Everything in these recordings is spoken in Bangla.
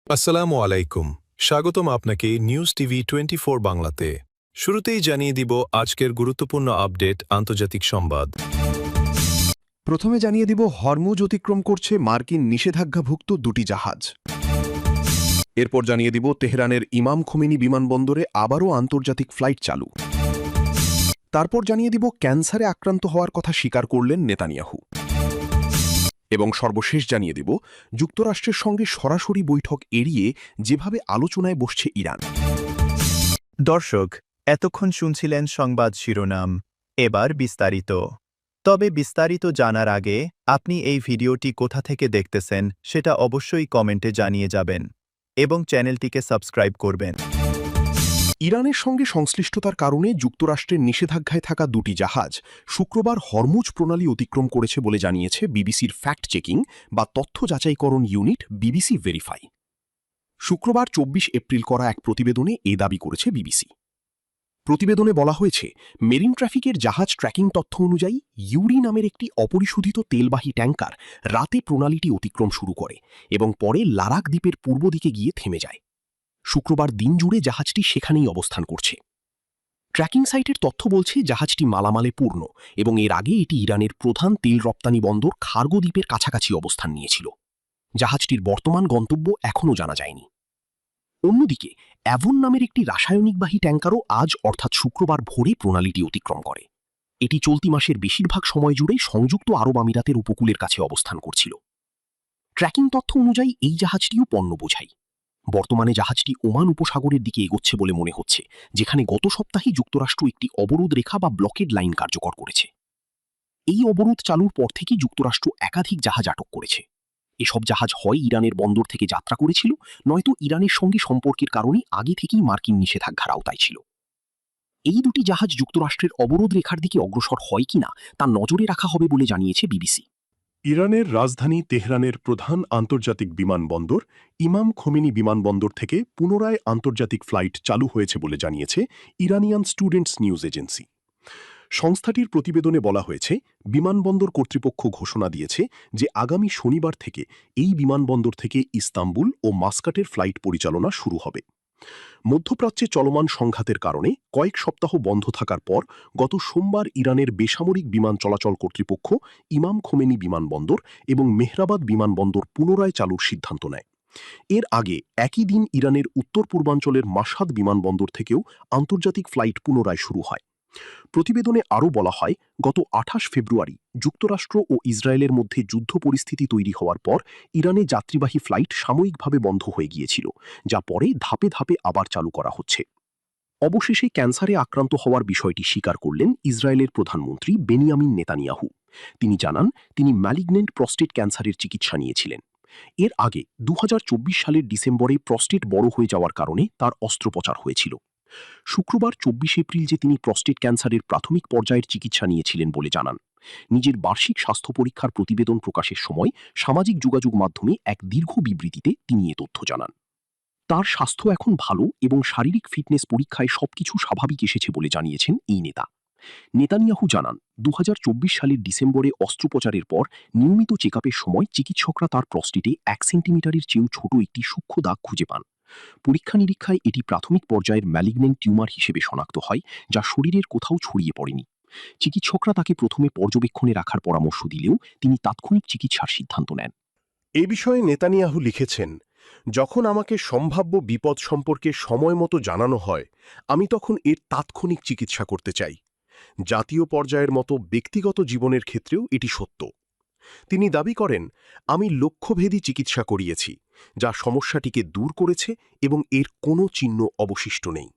আসসালামু আলাইকুম, স্বাগতম আপনাকে নিউজ টিভি 24 বাংলাতে। শুরুতেই জানিয়ে দিব আজকের গুরুত্বপূর্ণ আপডেট আন্তর্জাতিক সংবাদ। প্রথমে জানিয়ে দিব হরমুজ অতিক্রম করছে মার্কিন নিষেধাজ্ঞাভুক্ত দুটি জাহাজ। এরপর জানিয়ে দিব তেহরানের ইমাম খোমেনি বিমানবন্দরে আবারও আন্তর্জাতিক ফ্লাইট চালু। তারপর জানিয়ে দিব ক্যান্সারে আক্রান্ত হওয়ার কথা স্বীকার করলেন নেতানিয়াহু। এবং সর্বশেষ জানিয়ে দিব যুক্তরাষ্ট্রের সঙ্গে সরাসরি বৈঠক এড়িয়ে যেভাবে আলোচনায় বসছে ইরান। দর্শক, এতক্ষণ শুনছিলেন সংবাদ শিরোনাম। এবার বিস্তারিত। তবে বিস্তারিত জানার আগে আপনি এই ভিডিওটি কোথা থেকে দেখতেছেন সেটা অবশ্যই কমেন্টে জানিয়ে যাবেন এবং চ্যানেলটিকে সাবস্ক্রাইব করবেন। ইরানের সঙ্গে সংশ্লিষ্টতার কারণে যুক্তরাষ্ট্রের নিষেধাজ্ঞায় থাকা দুটি জাহাজ শুক্রবার হরমুজ প্রণালী অতিক্রম করেছে বলে জানিয়েছে বিবিসির ফ্যাক্ট চেকিং বা তথ্য যাচাইকরণ ইউনিট বিবিসি ভেরিফাই। শুক্রবার ২৪ এপ্রিল করা এক প্রতিবেদনে এ দাবি করেছে বিবিসি। প্রতিবেদনে বলা হয়েছে, মেরিন ট্রাফিকের জাহাজ ট্র্যাকিং তথ্য অনুযায়ী ইউরি নামের একটি অপরিশোধিত তেলবাহী ট্যাঙ্কার রাতে প্রণালীটি অতিক্রম শুরু করে এবং পরে লারাক দ্বীপের পূর্ব দিকে গিয়ে থেমে যায়। শুক্রবার দিন জুড়ে জাহাজটি সেখানেই অবস্থান করছে। ট্র্যাকিং সাইটের তথ্য বলছে জাহাজটি মালামালে পূর্ণ এবং এর আগে এটি ইরানের প্রধান তেল রপ্তানি বন্দর খার্গো দ্বীপের কাছাকাছি অবস্থান নিয়েছিল। জাহাজটির বর্তমান গন্তব্য এখনও জানা যায়নি। অন্যদিকে অ্যাভন নামের একটি রাসায়নিকবাহী ট্যাঙ্কারও আজ অর্থাৎ শুক্রবার ভোরে প্রণালীটি অতিক্রম করে। এটি চলতি মাসের বেশিরভাগ সময় জুড়েই সংযুক্ত আরব আমিরাতের উপকূলের কাছে অবস্থান করছিল। ট্র্যাকিং তথ্য অনুযায়ী এই জাহাজটিও পণ্য বোঝাই। বর্তমানে জাহাজটি ওমান উপসাগরের দিকে এগোচ্ছে বলে মনে হচ্ছে, যেখানে গত সপ্তাহেই যুক্তরাষ্ট্র একটি অবরোধ রেখা বা ব্লকেড লাইন কার্যকর করেছে। এই অবরোধ চালুর পর থেকেই যুক্তরাষ্ট্র একাধিক জাহাজ আটক করেছে। এসব জাহাজ হয় ইরানের বন্দর থেকে যাত্রা করেছিল, নয়তো ইরানের সঙ্গে সম্পর্কের কারণে আগে থেকেই মার্কিন নিষেধাজ্ঞার আওতায় ছিল। এই দুটি জাহাজ যুক্তরাষ্ট্রের অবরোধ রেখার দিকে অগ্রসর হয় কিনা তা নজরে রাখা হবে বলে জানিয়েছে বিবিসি। ইরানের রাজধানী তেহরানের প্রধান আন্তর্জাতিক বিমানবন্দর ইমাম খোমেনি বিমানবন্দর থেকে পুনরায় আন্তর্জাতিক ফ্লাইট চালু হয়েছে বলে জানিয়েছে ইরানিয়ান স্টুডেন্টস নিউজ এজেন্সি। সংস্থাটির প্রতিবেদনে বলা হয়েছে, বিমানবন্দর কর্তৃপক্ষ ঘোষণা দিয়েছে যে আগামী শনিবার থেকে এই বিমানবন্দর থেকে ইস্তাম্বুল ও মাস্কাটের ফ্লাইট পরিচালনা শুরু হবে। মধ্যপ্রাচ্যে চলমান সংঘাতের কারণে কয়েক সপ্তাহ বন্ধ থাকার পর গত সোমবার ইরানের বেসামরিক বিমান চলাচল কর্তৃপক্ষ ইমাম খোমেনি বিমানবন্দর এবং মেহরাবাদ বিমানবন্দর পুনরায় চালুর সিদ্ধান্ত নেয়। এর আগে একই দিন ইরানের উত্তর পূর্বাঞ্চলের মাশহাদ বিমানবন্দর থেকেও আন্তর্জাতিক ফ্লাইট পুনরায় শুরু হয়। প্রতিবেদনে আরও বলা হয়, গত ২৮ ফেব্রুয়ারি যুক্তরাষ্ট্র ও ইসরায়েলের মধ্যে যুদ্ধ পরিস্থিতি তৈরি হওয়ার পর ইরানে যাত্রীবাহী ফ্লাইট সাময়িকভাবে বন্ধ হয়ে গিয়েছিল, যা পরে ধাপে ধাপে আবার চালু করা হচ্ছে। অবশেষে ক্যান্সারে আক্রান্ত হওয়ার বিষয়টি স্বীকার করলেন ইসরায়েলের প্রধানমন্ত্রী বেনিয়ামিন নেতানিয়াহু। তিনি জানান, তিনি ম্যালিগন্যান্ট প্রস্টেট ক্যান্সারের চিকিৎসা নিয়েছিলেন। এর আগে ২০২৪ সালের ডিসেম্বরে প্রস্টেট বড় হয়ে যাওয়ার কারণে তার অস্ত্রোপচার হয়েছিল। শুক্রবার ২৪ এপ্রিল যে তিনি প্রস্টেট ক্যান্সারের প্রাথমিক পর্যায়ের চিকিৎসা নিয়েছিলেন বলে জানান। নিজের বার্ষিক স্বাস্থ্য পরীক্ষার প্রতিবেদন প্রকাশের সময় সামাজিক যোগাযোগ মাধ্যমে এক দীর্ঘ বিবৃতিতে তিনি এ তথ্য জানান। তার স্বাস্থ্য এখন ভালো এবং শারীরিক ফিটনেস পরীক্ষায় সবকিছু স্বাভাবিক এসেছে বলে জানিয়েছেন এই নেতা। নেতানিয়াহু জানান, ২০২৪ সালের ডিসেম্বরে অস্ত্রোপচারের পর নিয়মিত চেকআপের সময় চিকিৎসকরা তার প্রস্টেটে ১ সেন্টিমিটারের চেয়েও ছোট একটি সূক্ষ্ম দাগ খুঁজে পান। পরীক্ষা নিরীক্ষায় এটি প্রাথমিক পর্যায়ের ম্যালিগন্যান্ট টিউমার হিসেবে শনাক্ত হয়, যা শরীরের কোথাও ছড়িয়ে পড়েনি। চিকিৎসকরা তাকে প্রথমে পর্যবেক্ষণে রাখার পরামর্শ দিলেও তিনি তাৎক্ষণিক চিকিৎসার সিদ্ধান্ত নেন। এ বিষয়ে নেতানিয়াহু লিখেছেন, যখন আমাকে সম্ভাব্য বিপদ সম্পর্কে সময় মতো জানানো হয়, আমি তখন এর তাৎক্ষণিক চিকিৎসা করতে চাই। জাতীয় পর্যায়ের মতো ব্যক্তিগত জীবনের ক্ষেত্রেও এটি সত্য। তিনি দাবি করেন, আমি লক্ষ্যভেদী চিকিৎসা করিয়েছি, যা সমস্যাটিকে দূর করেছে এবং এর কোনো চিহ্ন অবশিষ্ট নেই।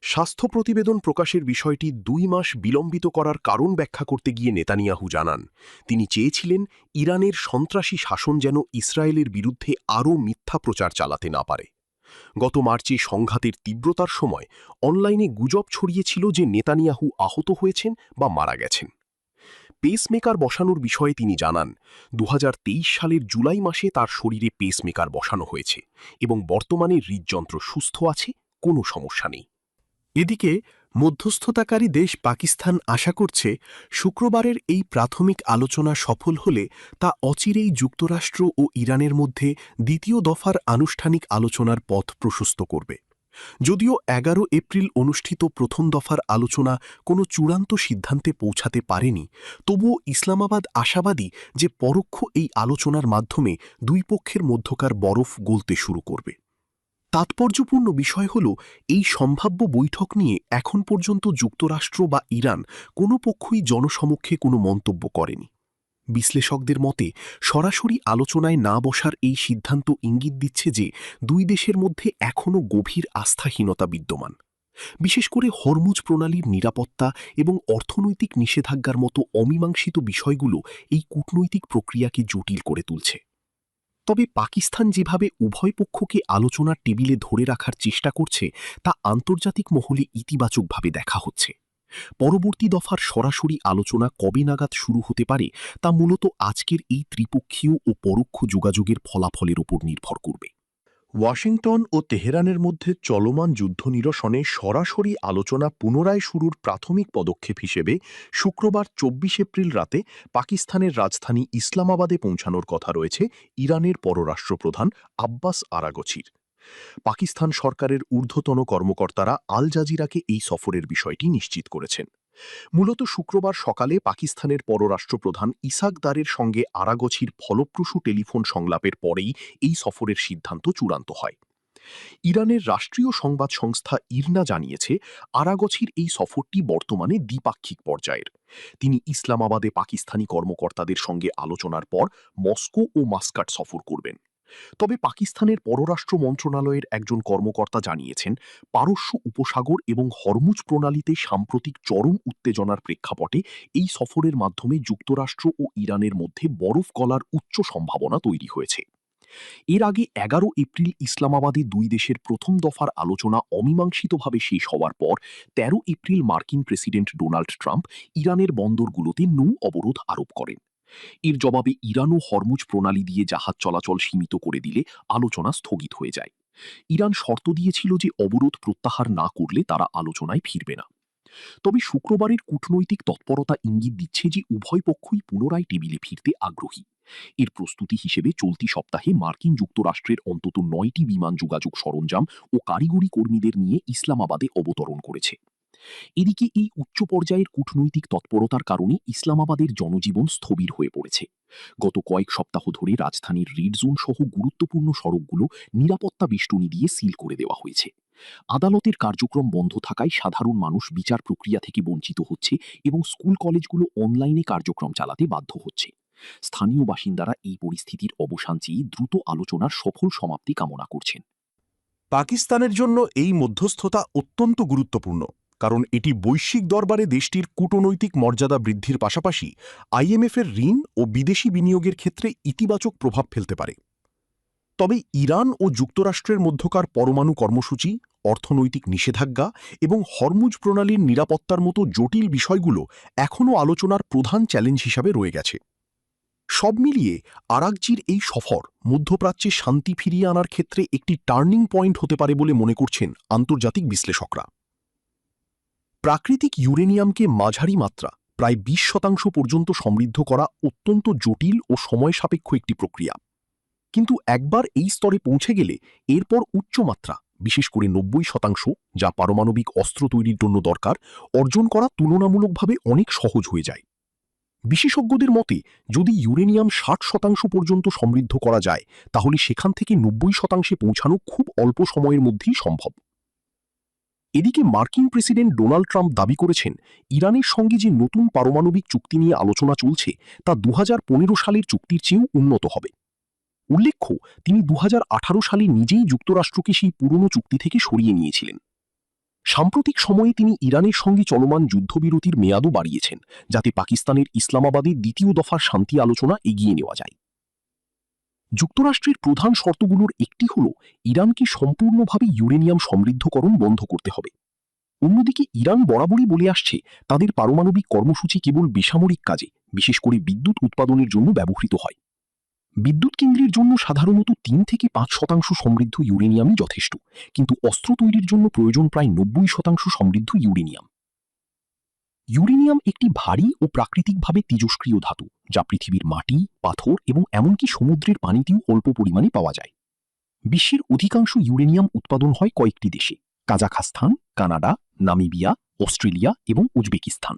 স্বাস্থ্য প্রতিবেদন প্রকাশের বিষয়টি ২ মাস বিলম্বিত করার কারণ ব্যাখ্যা করতে গিয়ে নেতানিয়াহু জানান, তিনি চেয়েছিলেন ইরানের সন্ত্রাসী শাসন যেন ইসরায়েলের বিরুদ্ধে আরও মিথ্যা প্রচার চালাতে না পারে। গত মার্চে সংঘাতের তীব্রতার সময় অনলাইনে গুজব ছড়িয়েছিল যে নেতানিয়াহু আহত হয়েছেন বা মারা গেছেন। পেসমেকার বসানোর বিষয়ে তিনি জানান, ২০২৩ সালের জুলাই মাসে তার শরীরে পেসমেকার বসানো হয়েছে এবং বর্তমানে হৃদযন্ত্র সুস্থ আছে, কোনো সমস্যা নেই। এদিকে মধ্যস্থতাকারী দেশ পাকিস্তান আশা করছে শুক্রবারের এই প্রাথমিক আলোচনা সফল হলে তা অচিরেই যুক্তরাষ্ট্র ও ইরানের মধ্যে দ্বিতীয় দফার আনুষ্ঠানিক আলোচনার পথ প্রশস্ত করবে। যদিও ১১ এপ্রিল অনুষ্ঠিত প্রথম দফার আলোচনা কোনো চূড়ান্ত সিদ্ধান্তে পৌঁছাতে পারেনি, তবুও ইসলামাবাদ আশাবাদী যে পরোক্ষ এই আলোচনার মাধ্যমে দুই পক্ষের মধ্যকার বরফ গলতে শুরু করবে। তাৎপর্যপূর্ণ বিষয় হল, এই সম্ভাব্য বৈঠক নিয়ে এখন পর্যন্ত যুক্তরাষ্ট্র বা ইরান কোনো পক্ষই জনসমক্ষে কোনো মন্তব্য করেনি। বিশ্লেষকদের মতে সরাসরি আলোচনায় না বসার এই সিদ্ধান্ত ইঙ্গিত দিচ্ছে যে দুই দেশের মধ্যে এখনও গভীর আস্থাহীনতা বিদ্যমান। বিশেষ করে হরমুজ প্রণালীর নিরাপত্তা এবং অর্থনৈতিক নিষেধাজ্ঞার মতো অমীমাংসিত বিষয়গুলো এই কূটনৈতিক প্রক্রিয়াকে জটিল করে তুলছে। তবে পাকিস্তান যেভাবে উভয় পক্ষকে আলোচনার টেবিলে ধরে রাখার চেষ্টা করছে তা আন্তর্জাতিক মহলে ইতিবাচকভাবে দেখা হচ্ছে। পরবর্তী দফার সরাসরি আলোচনা কবে নাগাদ শুরু হতে পারে তা মূলত আজকের এই ত্রিপক্ষীয় ও পরোক্ষ যোগাযোগের ফলাফলের উপর নির্ভর করবে। ওয়াশিংটন ও তেহরানের মধ্যে চলমান যুদ্ধ নিরসনে সরাসরি আলোচনা পুনরায় শুরুর প্রাথমিক পদক্ষেপ হিসেবে শুক্রবার ২৪ এপ্রিল রাতে পাকিস্তানের রাজধানী ইসলামাবাদে পৌঁছানোর কথা রয়েছে ইরানের পররাষ্ট্রপ্রধান আব্বাস আরাগচির। পাকিস্তান সরকারের ঊর্ধ্বতন কর্মকর্তারা আল জাজিরাকে এই সফরের বিষয়টি নিশ্চিত করেছেন। মূলত শুক্রবার সকালে পাকিস্তানের পররাষ্ট্রপ্রধান ইসাক দারের সঙ্গে আরাগচির ফলপ্রসূ টেলিফোন সংলাপের পরেই এই সফরের সিদ্ধান্ত চূড়ান্ত হয়। ইরানের রাষ্ট্রীয় সংবাদ সংস্থা ইরনা জানিয়েছে, আরাগচির এই সফরটি বর্তমানে দ্বিপাক্ষিক পর্যায়ের। তিনি ইসলামাবাদে পাকিস্তানি কর্মকর্তাদের সঙ্গে আলোচনার পর মস্কো ও মাস্কাট সফর করবেন। তবে পাকিস্তানের পররাষ্ট্র মন্ত্রণালয়ের একজন কর্মকর্তা জানিয়েছেন, পারস্য উপসাগর এবং হরমুজ প্রণালীতে সাম্প্রতিক চরম উত্তেজনার প্রেক্ষাপটে এই সফরের মাধ্যমে যুক্তরাষ্ট্র ও ইরানের মধ্যে বরফ গলার উচ্চ সম্ভাবনা তৈরি হয়েছে। এর আগে ১১ এপ্রিল ইসলামাবাদে দুই দেশের প্রথম দফার আলোচনা অমীমাংসিতভাবে শেষ হওয়ার পর ১৩ এপ্রিল মার্কিন প্রেসিডেন্ট ডোনাল্ড ট্রাম্প ইরানের বন্দরগুলোতে নৌ অবরোধ আরোপ করেন। এর জবাবে ইরানও হরমুজ প্রণালী দিয়ে জাহাজ চলাচল সীমিত করে দিলে আলোচনা স্থগিত হয়ে যায়। ইরান শর্ত দিয়েছিল যে অবরোধ প্রত্যাহার না করলে তারা আলোচনায় ফিরবে না। তবে শুক্রবারের কূটনৈতিক তৎপরতা ইঙ্গিত দিচ্ছে যে উভয় পক্ষই পুনরায় টেবিলে ফিরতে আগ্রহী। এর প্রস্তুতি হিসেবে চলতি সপ্তাহে মার্কিন যুক্তরাষ্ট্রের অন্তত ৯টি বিমান যোগাযোগ সরঞ্জাম ও কারিগরি কর্মীদের নিয়ে ইসলামাবাদে অবতরণ করেছে। এদিকে এই উচ্চ পর্যায়ের কূটনৈতিক তৎপরতার কারণে ইসলামাবাদের জনজীবন স্থবির হয়ে পড়েছে। গত কয়েক সপ্তাহ ধরে রাজধানীর রেড জোন সহ গুরুত্বপূর্ণ সড়কগুলো নিরাপত্তা বেষ্টনী দিয়ে সিল করে দেওয়া হয়েছে। আদালতের কার্যক্রম বন্ধ থাকায় সাধারণ মানুষ বিচার প্রক্রিয়া থেকে বঞ্চিত হচ্ছে এবং স্কুল কলেজগুলো অনলাইনে কার্যক্রম চালাতে বাধ্য হচ্ছে। স্থানীয় বাসিন্দারা এই পরিস্থিতির অবসান চেয়ে দ্রুত আলোচনার সফল সমাপ্তি কামনা করছেন। পাকিস্তানের জন্য এই মধ্যস্থতা অত্যন্ত গুরুত্বপূর্ণ, কারণ এটি বৈশ্বিক দরবারে দেশটির কূটনৈতিক মর্যাদা বৃদ্ধির পাশাপাশি আইএমএফের ঋণ ও বিদেশি বিনিয়োগের ক্ষেত্রে ইতিবাচক প্রভাব ফেলতে পারে। তবে ইরান ও যুক্তরাষ্ট্রের মধ্যকার পরমাণু কর্মসূচি, অর্থনৈতিক নিষেধাজ্ঞা এবং হরমুজ প্রণালীর নিরাপত্তার মতো জটিল বিষয়গুলো এখনও আলোচনার প্রধান চ্যালেঞ্জ হিসাবে রয়ে গেছে। সব মিলিয়ে আরাগচির এই সফর মধ্যপ্রাচ্যে শান্তি ফিরিয়ে আনার ক্ষেত্রে একটি টার্নিং পয়েন্ট হতে পারে বলে মনে করছেন আন্তর্জাতিক বিশ্লেষকরা। প্রাকৃতিক ইউরেনিয়ামকে মাঝারি মাত্রা প্রায় ২০% পর্যন্ত সমৃদ্ধ করা অত্যন্ত জটিল ও সময় সাপেক্ষ একটি প্রক্রিয়া। কিন্তু একবার এই স্তরে পৌঁছে গেলে এরপর উচ্চমাত্রা, বিশেষ করে ৯০%, যা পারমাণবিক অস্ত্র তৈরির জন্য দরকার, অর্জন করা তুলনামূলকভাবে অনেক সহজ হয়ে যায়। বিশেষজ্ঞদের মতে যদি ইউরেনিয়াম ৬০% পর্যন্ত সমৃদ্ধ করা যায়, তাহলে সেখান থেকে ৯০% পৌঁছানো খুব অল্প সময়ের মধ্যেই সম্ভব। এদিকে মার্কিন প্রেসিডেন্ট ডোনাল্ড ট্রাম্প দাবি করেছেন, ইরানের সঙ্গে যে নতুন পারমাণবিক চুক্তি নিয়ে আলোচনা চলছে তা ২০১৫ সালের চুক্তির চেয়েও উন্নত হবে। উল্লেখ্য, তিনি ২০১৮ সালে নিজেই যুক্তরাষ্ট্রকে সেই পুরনো চুক্তি থেকে সরিয়ে নিয়েছিলেন। সাম্প্রতিক সময়ে তিনি ইরানের সঙ্গে চলমান যুদ্ধবিরতির মেয়াদও বাড়িয়েছেন, যাতে পাকিস্তানের ইসলামাবাদে দ্বিতীয় দফার শান্তি আলোচনা এগিয়ে নেওয়া যায়। যুক্তরাষ্ট্রের প্রধান শর্তগুলোর একটি হল ইরানকে সম্পূর্ণভাবে ইউরেনিয়াম সমৃদ্ধকরণ বন্ধ করতে হবে। অন্যদিকে ইরান বরাবরই বলে আসছে তাদের পারমাণবিক কর্মসূচি কেবল বেসামরিক কাজে, বিশেষ করে বিদ্যুৎ উৎপাদনের জন্য ব্যবহৃত হয়। বিদ্যুৎ কেন্দ্রের জন্য সাধারণত 3 থেকে 5% সমৃদ্ধ ইউরেনিয়ামই যথেষ্ট, কিন্তু অস্ত্র তৈরির জন্য প্রয়োজন প্রায় 90% সমৃদ্ধ ইউরেনিয়াম। ইউরেনিয়াম একটি ভারী ও প্রাকৃতিকভাবে তেজস্ক্রিয় ধাতু, যা পৃথিবীর মাটি, পাথর এবং এমনকি সমুদ্রের পানিতেও অল্প পরিমাণে পাওয়া যায়। বিশ্বের অধিকাংশ ইউরেনিয়াম উৎপাদন হয় কয়েকটি দেশে: কাজাখস্তান, কানাডা, নামিবিয়া, অস্ট্রেলিয়া এবং উজবেকিস্তান।